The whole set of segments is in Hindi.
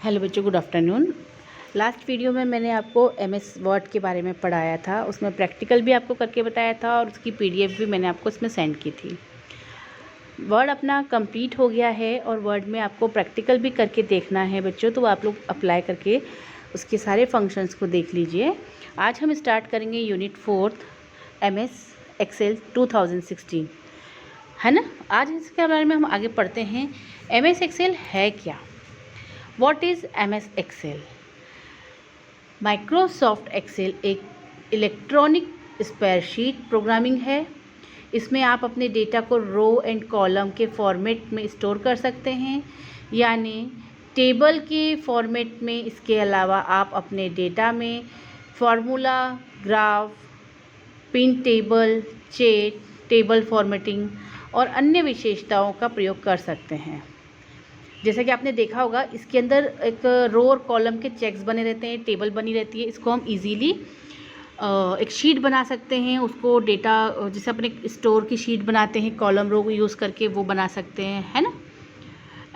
हेलो बच्चों, गुड आफ्टरनून। लास्ट वीडियो में मैंने आपको एमएस वर्ड के बारे में पढ़ाया था। उसमें प्रैक्टिकल भी आपको करके बताया था और उसकी पीडीएफ भी मैंने आपको इसमें सेंड की थी। वर्ड अपना कंप्लीट हो गया है और वर्ड में आपको प्रैक्टिकल भी करके देखना है बच्चों, तो आप लोग अप्लाई करके उसके सारे फंक्शंस को देख लीजिए। आज हम स्टार्ट करेंगे यूनिट 4 एमएस एक्सेल 2016, है ना। आज इसके बारे में हम आगे पढ़ते हैं। एमएस एक्सेल है क्या? What is MS Excel? Microsoft Excel एक इलेक्ट्रॉनिक स्प्रेडशीट प्रोग्रामिंग है। इसमें आप अपने डेटा को रो एंड कॉलम के फॉर्मेट में स्टोर कर सकते हैं, यानी टेबल के फॉर्मेट में। इसके अलावा आप अपने डेटा में फार्मूला, ग्राफ, पिन टेबल, चेट, टेबल फॉर्मेटिंग और अन्य विशेषताओं का प्रयोग कर सकते हैं। जैसा कि आपने देखा होगा, इसके अंदर एक रो और कॉलम के चेक्स बने रहते हैं, टेबल बनी रहती है। इसको हम इजीली एक शीट बना सकते हैं। उसको डेटा जैसे अपने स्टोर की शीट बनाते हैं कॉलम रो को यूज़ करके, वो बना सकते हैं, है ना।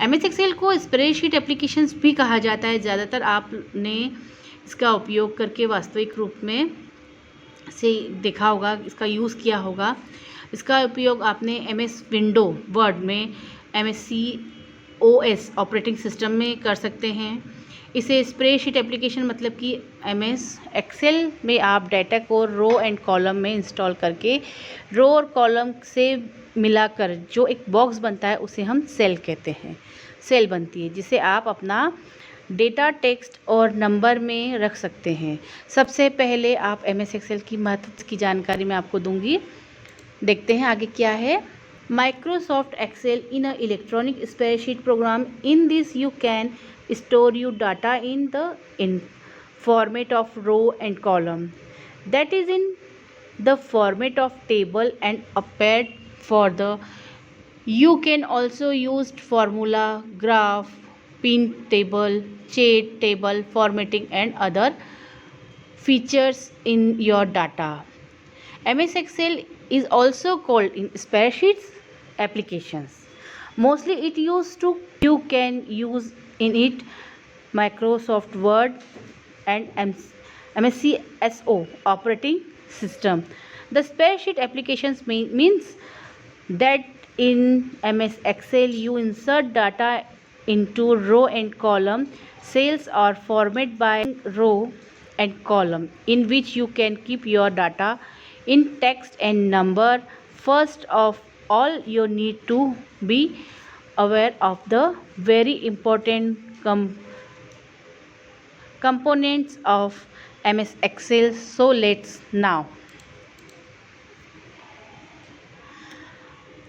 एमएस एक्सेल को स्प्रेडशीट एप्लीकेशंस भी कहा जाता है। ज़्यादातर आपने इसका उपयोग करके वास्तविक रूप में से देखा होगा, इसका यूज़ किया होगा। इसका उपयोग आपने एमएस विंडो वर्ड में, एमएससी OS ऑपरेटिंग सिस्टम में कर सकते हैं। इसे स्प्रेडशीट एप्लीकेशन मतलब कि एमएस एक्सेल में आप डाटा को रो एंड कॉलम में इंस्टॉल करके रो और कॉलम से मिलाकर जो एक बॉक्स बनता है उसे हम सेल कहते हैं। सेल बनती है जिसे आप अपना डेटा, टेक्स्ट और नंबर में रख सकते हैं। सबसे पहले आप एमएस एक्सेल की महत्व की जानकारी मैं आपको दूंगी। देखते हैं आगे क्या है। Microsoft Excel in an electronic spreadsheet program. In this you can store your data in format of row and column, that is in the format of table and appeared for the. You can also use formula, graph, pin table, chart table formatting and other features in your data. MS Excel is also called in spreadsheets applications. Mostly it used to, you can use in it Microsoft Word and MSCSO operating system. The spreadsheet applications means that in MS Excel you insert data into row and column cells or format by row and column, in which you can keep your data in text and number. First of all, you need to be aware of the very important components of MS Excel. So let's now.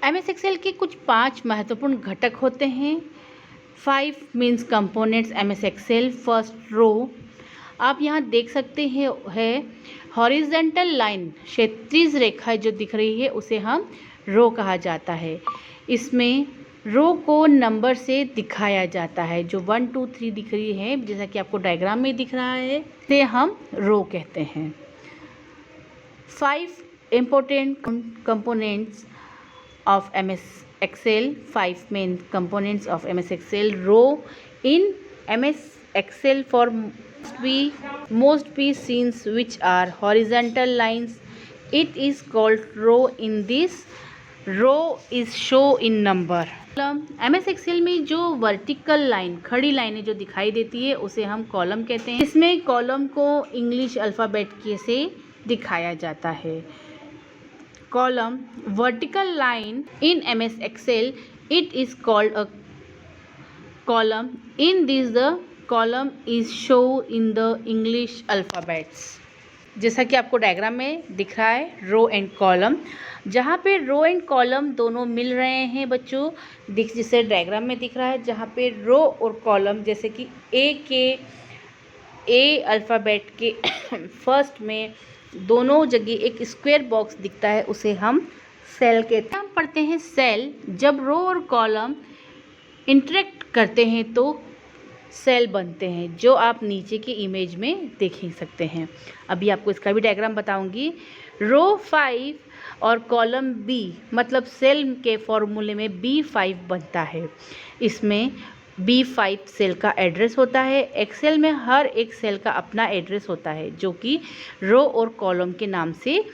MS Excel के कुछ 5 महत्वपूर्ण घटक होते हैं। 5 means components MS Excel। First, row. आप यहाँ देख सकते हैं है हॉरिजेंटल लाइन, क्षैतिज रेखा जो दिख रही है उसे हम रो कहा जाता है। इसमें रो को नंबर से दिखाया जाता है। जो 1 2 3 दिख रही है, जैसा कि आपको डायग्राम में दिख रहा है, इसे हम रो कहते हैं। 5 important components of MS Excel. 5 main components of MS Excel. Row in MS Excel for most be scenes which are horizontal lines. It is called row. In this row is show in number. MS Excel में जो वर्टिकल लाइन, खड़ी लाइनें जो दिखाई देती है उसे हम कॉलम कहते हैं। इसमें कॉलम को इंग्लिश अल्फ़ाबेट के से दिखाया जाता है। Column, vertical line in MS Excel, it is called a column. In this the column is shown in the English alphabets. जैसा कि आपको डायग्राम में दिख रहा है, रो एंड कॉलम। जहाँ पे रो एंड कॉलम दोनों मिल रहे हैं बच्चों, जिसे डायग्राम में दिख रहा है, जहाँ पे रो और कॉलम, जैसे कि ए अल्फ़ाबेट के फर्स्ट में दोनों जगह एक स्क्वायर बॉक्स दिखता है, उसे हम सेल कहते हैं। हम पढ़ते हैं सेल। जब रो और कॉलम इंटरेक्ट करते हैं तो सेल बनते हैं, जो आप नीचे की इमेज में देख ही सकते हैं। अभी आपको इसका भी डायग्राम बताऊंगी। रो 5 और कॉलम B मतलब सेल के फॉर्मूले में B5 बनता है। इसमें B5 सेल का एड्रेस होता है। एक्सेल में हर एक सेल का अपना एड्रेस होता है जो कि रो और कॉलम के नाम से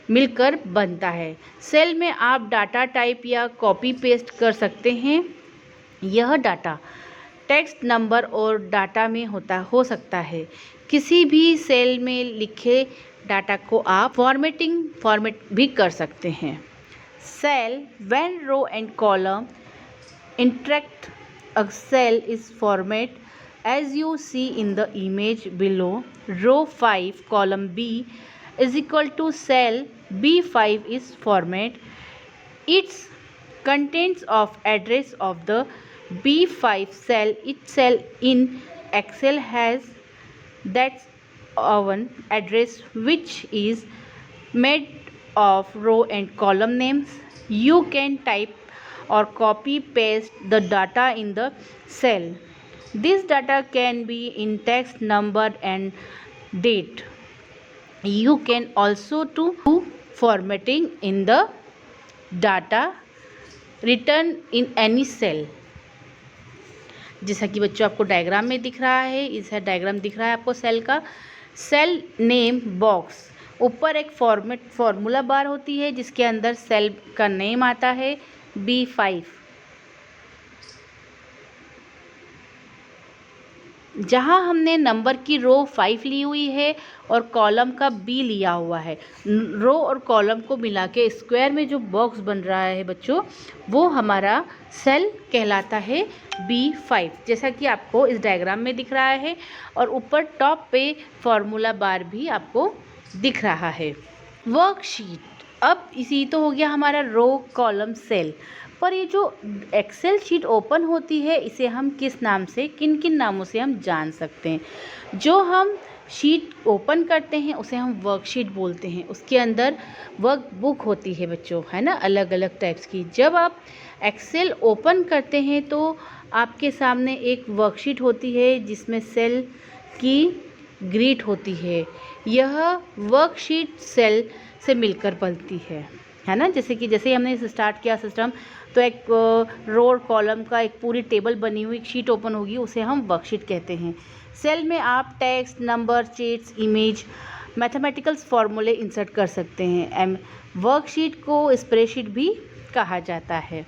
मिलकर बनता है। सेल में आप डाटा टाइप या कॉपी पेस्ट कर सकते हैं। यह डाटा टेक्स्ट, नंबर और डाटा में हो सकता है। किसी भी सेल में लिखे डाटा को आप फॉर्मेट भी कर सकते हैं। Cell when row and column interact, a cell is format as you see in the image below. Row 5 column B is equal to cell B5 is format. Its contents of address of the B5 cell. Each cell in Excel has that one address which is made of row and column names. You can type or copy paste the data in the cell. This data can be in text, number and date. You can also do formatting in the data written in any cell. जैसा कि बच्चों आपको डायग्राम में दिख रहा है, इस डायग्राम दिख रहा है आपको सेल का। सेल नेम बॉक्स, ऊपर एक फॉर्मूला बार होती है जिसके अंदर सेल का नेम आता है B5, जहां हमने नंबर की रो 5 ली हुई है और कॉलम का B लिया हुआ है। रो और कॉलम को मिला के स्क्वायर में जो बॉक्स बन रहा है बच्चों, वो हमारा सेल कहलाता है B5, जैसा कि आपको इस डायग्राम में दिख रहा है। और ऊपर टॉप पे फॉर्मूला बार भी आपको दिख रहा है। वर्कशीट, अब इसी तो हो गया हमारा रो कॉलम सेल। पर ये जो एक्सेल शीट ओपन होती है, इसे हम किस नाम से, किन किन नामों से हम जान सकते हैं। जो हम शीट ओपन करते हैं उसे हम वर्कशीट बोलते हैं। उसके अंदर वर्कबुक होती है बच्चों, है ना, अलग अलग टाइप्स की। जब आप एक्सेल ओपन करते हैं तो आपके सामने एक वर्कशीट होती है जिसमें सेल की ग्रिड होती है। यह वर्कशीट सेल से मिलकर बनती है ना। जैसे ही हमने स्टार्ट किया सिस्टम, तो एक रो और कॉलम का एक पूरी टेबल बनी हुई शीट ओपन होगी, उसे हम वर्कशीट कहते हैं। सेल में आप text, number, chats, image, mathematical फॉर्मूले इंसर्ट कर सकते हैं। वर्कशीट को स्प्रेडशीट भी कहा जाता है।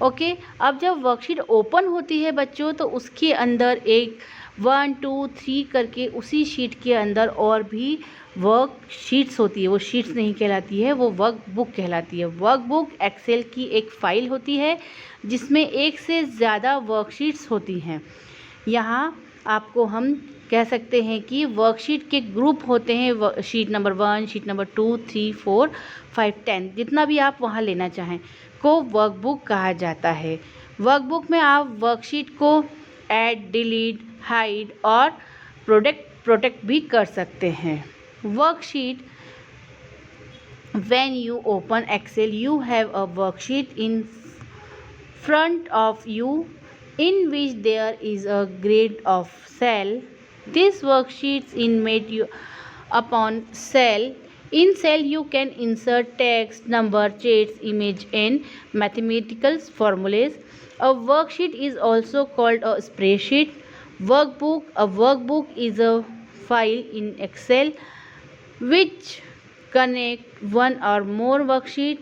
ओके, अब जब वर्कशीट ओपन होती है बच्चों, तो उसके अंदर एक 1 2 3 करके उसी शीट के अंदर और भी वर्कशीट्स होती है। वो शीट्स नहीं कहलाती है, वो वर्कबुक कहलाती है। वर्कबुक एक्सेल की एक फ़ाइल होती है जिसमें एक से ज़्यादा वर्कशीट्स होती हैं। यहाँ आपको हम कह सकते हैं कि वर्कशीट के ग्रुप होते हैं, शीट नंबर 1, शीट नंबर 2, 3, 4, 5, 10, जितना भी आप वहाँ लेना चाहें को वर्कबुक कहा जाता है। वर्कबुक में आप वर्कशीट को ऐड, डिलीट, हाइड और प्रोटेक्ट भी कर सकते हैं। Worksheet, when you open Excel, you have a worksheet in front of you in which there is a grid of cell. This worksheet is made upon cell. In cell you can insert text, number, charts, image and mathematical formulas. A worksheet is also called a spreadsheet. A workbook is a file in Excel which connect one or more worksheet,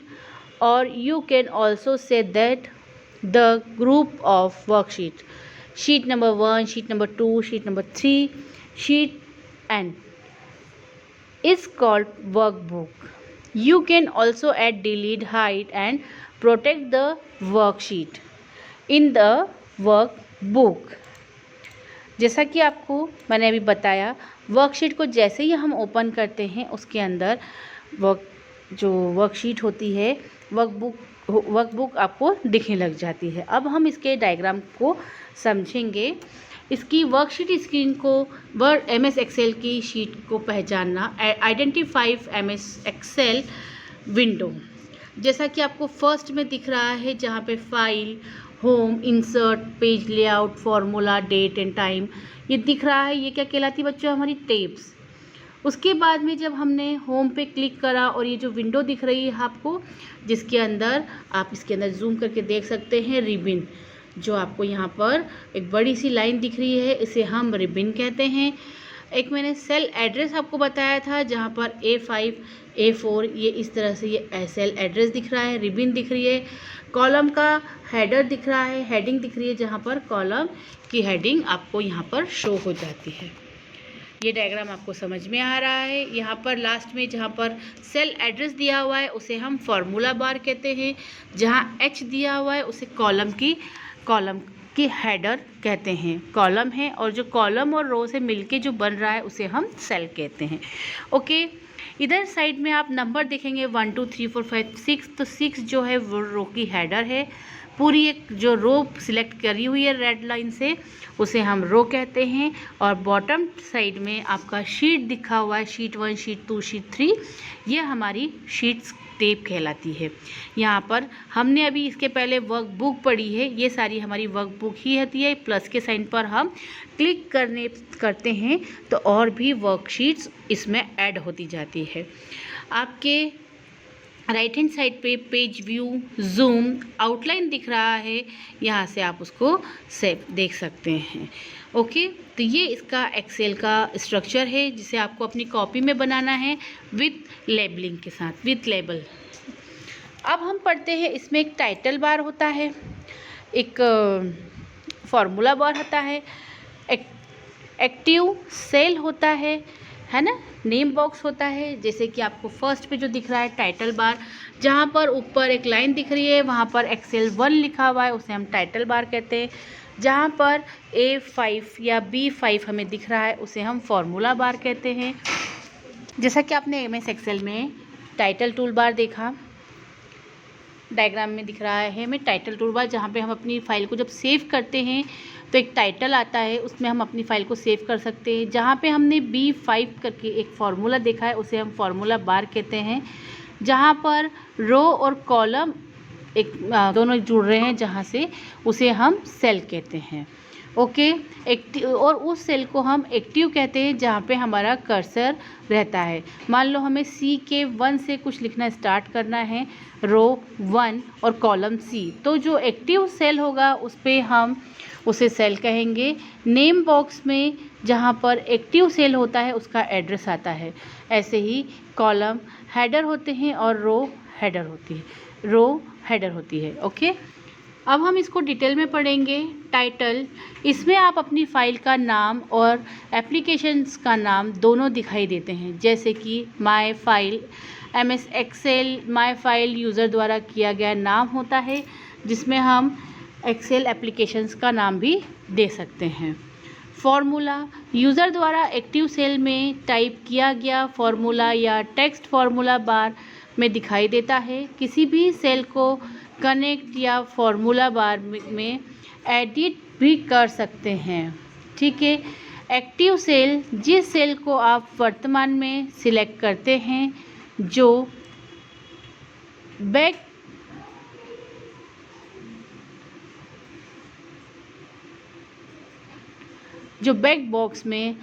or you can also say that the group of worksheet, sheet number 1, sheet number 2, sheet number 3, sheet n is called workbook. You can also add, delete, hide and protect the worksheet in the workbook. जैसा कि आपको मैंने अभी बताया, वर्कशीट को जैसे ही हम ओपन करते हैं उसके अंदर जो वर्कशीट होती है, वर्कबुक आपको दिखने लग जाती है। अब हम इसके डायग्राम को समझेंगे। इसकी वर्कशीट स्क्रीन को वर्ड MS एक्सेल की शीट को पहचानना, आइडेंटिफाई MS एक्सेल विंडो, जैसा कि आपको फर्स्ट में दिख रहा है जहाँ पे file, home, insert, page layout, formula, date and time ये दिख रहा है। ये क्या कहलाती है बच्चों, हमारी टेब्स। उसके बाद में जब हमने होम पे क्लिक करा और ये जो विंडो दिख रही है आपको, जिसके अंदर आप इसके अंदर जूम करके देख सकते हैं रिबन, जो आपको यहाँ पर एक बड़ी सी लाइन दिख रही है, इसे हम रिबन कहते हैं। एक मैंने सेल एड्रेस आपको बताया था, जहाँ पर A5 A4 ये इस तरह से ये सेल एड्रेस दिख रहा है, रिबन दिख रही है, कॉलम का हेडर दिख रहा है, हेडिंग दिख रही है, जहाँ पर कॉलम की हेडिंग आपको यहाँ पर शो हो जाती है। ये डायग्राम आपको समझ में आ रहा है। यहाँ पर लास्ट में जहाँ पर सेल एड्रेस दिया हुआ है उसे हम फार्मूला बार कहते हैं, जहाँ H दिया हुआ है उसे कॉलम की हेडर कहते हैं। कॉलम है और जो कॉलम और रो से मिलके जो बन रहा है उसे हम सेल कहते हैं। ओके, इधर साइड में आप नंबर देखेंगे 1 2 3 4 5 6, तो 6 जो है वो रो की हेडर है। पूरी एक जो रो सिलेक्ट करी हुई है रेड लाइन से उसे हम रो कहते हैं। और बॉटम साइड में आपका शीट दिखा हुआ है, शीट 1 शीट 2 शीट 3, ये हमारी शीट्स टेप कहलाती है। यहाँ पर हमने अभी इसके पहले वर्कबुक पढ़ी है, ये सारी हमारी वर्कबुक ही होती है। प्लस के साइन पर हम क्लिक करते हैं तो और भी वर्कशीट्स इसमें ऐड होती जाती है। आपके राइट हैंड साइड पे पेज व्यू, जूम, आउटलाइन दिख रहा है, यहाँ से आप उसको सेव देख सकते हैं। ओके, तो ये इसका एक्सेल का स्ट्रक्चर है जिसे आपको अपनी कॉपी में बनाना है विथ लेबलिंग के साथ, विथ लेबल। अब हम पढ़ते हैं, इसमें एक टाइटल बार होता है, एक फार्मूला बार होता है, एक्टिव सेल होता है ना, नेम बॉक्स होता है। जैसे कि आपको फर्स्ट पे जो दिख रहा है टाइटल बार, जहाँ पर ऊपर एक लाइन दिख रही है वहाँ पर एक्सेल 1 लिखा हुआ है, उसे हम टाइटल बार कहते हैं। जहाँ पर A5 या B5 हमें दिख रहा है उसे हम फार्मूला बार कहते हैं। जैसा कि आपने MS एक्सेल में टाइटल टूल बार देखा, डायग्राम में दिख रहा है हमें टाइटल टूल बार, जहाँ पे हम अपनी फाइल को जब सेव करते हैं तो एक टाइटल आता है, उसमें हम अपनी फ़ाइल को सेव कर सकते हैं। जहाँ पे हमने B5 करके एक फार्मूला देखा है उसे हम फार्मूला बार कहते हैं। जहाँ पर रो और कॉलम एक दोनों जुड़ रहे हैं, जहाँ से उसे हम सेल कहते हैं। ओके, एक्टिव, और उस सेल को हम एक्टिव कहते हैं जहाँ पे हमारा कर्सर रहता है। मान लो हमें C के 1 से कुछ लिखना स्टार्ट करना है, रो 1 और कॉलम C, तो जो एक्टिव सेल होगा उस पर हम उसे सेल कहेंगे। नेम बॉक्स में जहाँ पर एक्टिव सेल होता है उसका एड्रेस आता है। ऐसे ही कॉलम हेडर होते हैं और रो हेडर होती है। ओके, अब हम इसको डिटेल में पढ़ेंगे। टाइटल, इसमें आप अपनी फ़ाइल का नाम और एप्लीकेशंस का नाम दोनों दिखाई देते हैं। जैसे कि my file, MS Excel my file user द्वारा किया गया नाम होता है, जिसमें हम एक्सेल एप्लीकेशंस का नाम भी दे सकते हैं। फार्मूला, यूज़र द्वारा एक्टिव सेल में टाइप किया गया फार्मूला या टेक्स्ट फार्मूला बार में दिखाई देता है। किसी भी सेल को कनेक्ट या फार्मूला बार में एडिट भी कर सकते हैं। ठीक है, एक्टिव सेल, जिस सेल को आप वर्तमान में सिलेक्ट करते हैं, जो बैक बॉक्स में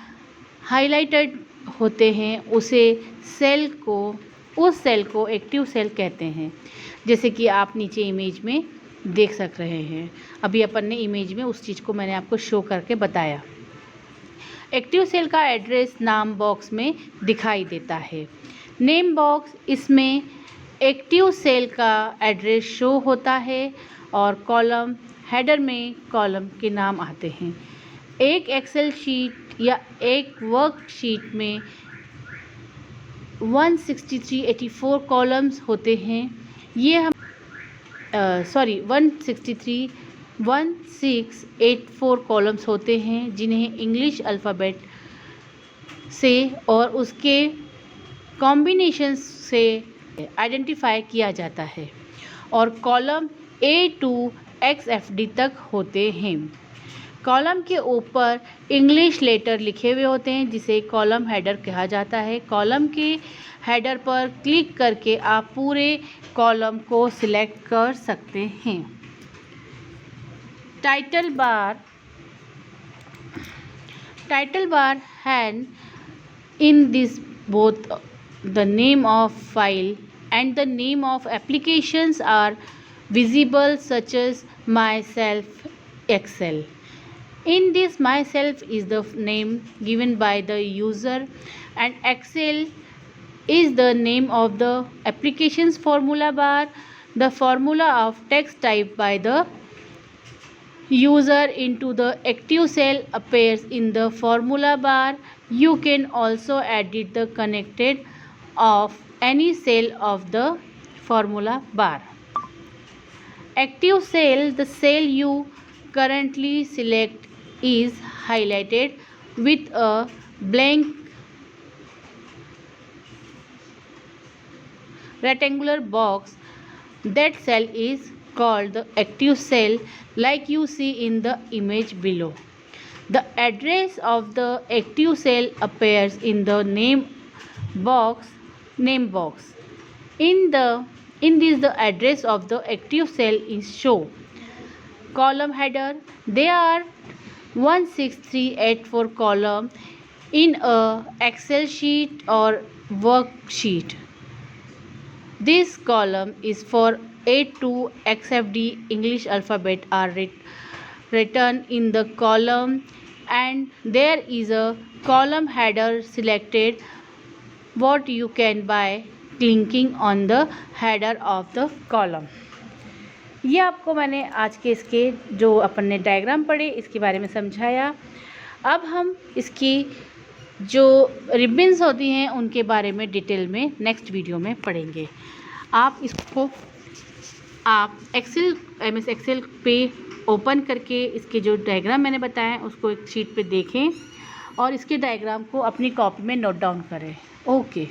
हाइलाइटेड होते हैं, उस सेल को एक्टिव सेल कहते हैं। जैसे कि आप नीचे इमेज में देख सक रहे हैं, अभी अपन ने इमेज में उस चीज़ को मैंने आपको शो करके बताया। एक्टिव सेल का एड्रेस नाम बॉक्स में दिखाई देता है। नेम बॉक्स, इसमें एक्टिव सेल का एड्रेस शो होता है और कॉलम हेडर में कॉलम के नाम आते हैं। एक एक्सेल शीट या एक वर्कशीट में 163 कॉलम्स होते हैं। ये हम 1684 कॉलम्स होते हैं, जिन्हें इंग्लिश अल्फ़ाबेट से और उसके कॉम्बिनेशन से आइडेंटिफाई किया जाता है। और कॉलम A to XFD तक होते हैं। कॉलम के ऊपर इंग्लिश लेटर लिखे हुए होते हैं, जिसे कॉलम हेडर कहा जाता है। कॉलम के हेडर पर क्लिक करके आप पूरे कॉलम को सिलेक्ट कर सकते हैं। Title bar hand in this both the name of file and the name of applications are visible, such as myself Excel. In this, myself is the name given by the user, and Excel is the name of the application's formula bar. The formula of text typed by the user into the active cell appears in the formula bar. You can also edit the connected of any cell of the formula bar. Active cell, the cell you currently select is highlighted with a blank rectangular box. That cell is called the active cell, like you see in the image below. The address of the active cell appears in the name box. In this, the address of the active cell is shown. Column header, there are 16384 column in a Excel sheet or worksheet. This column is for A to XFD English alphabet are written in the column, and there is a column header selected what you can by clicking on the header of the column. ये आपको मैंने आज के इसके जो अपन ने डायग्राम पढ़े इसके बारे में समझाया। अब हम इसकी जो रिबन्स होती हैं उनके बारे में डिटेल में नेक्स्ट वीडियो में पढ़ेंगे। आप इसको MS एक्सेल पे ओपन करके इसके जो डायग्राम मैंने बताया उसको एक शीट पे देखें और इसके डायग्राम को अपनी कॉपी में नोट डाउन करें। ओके।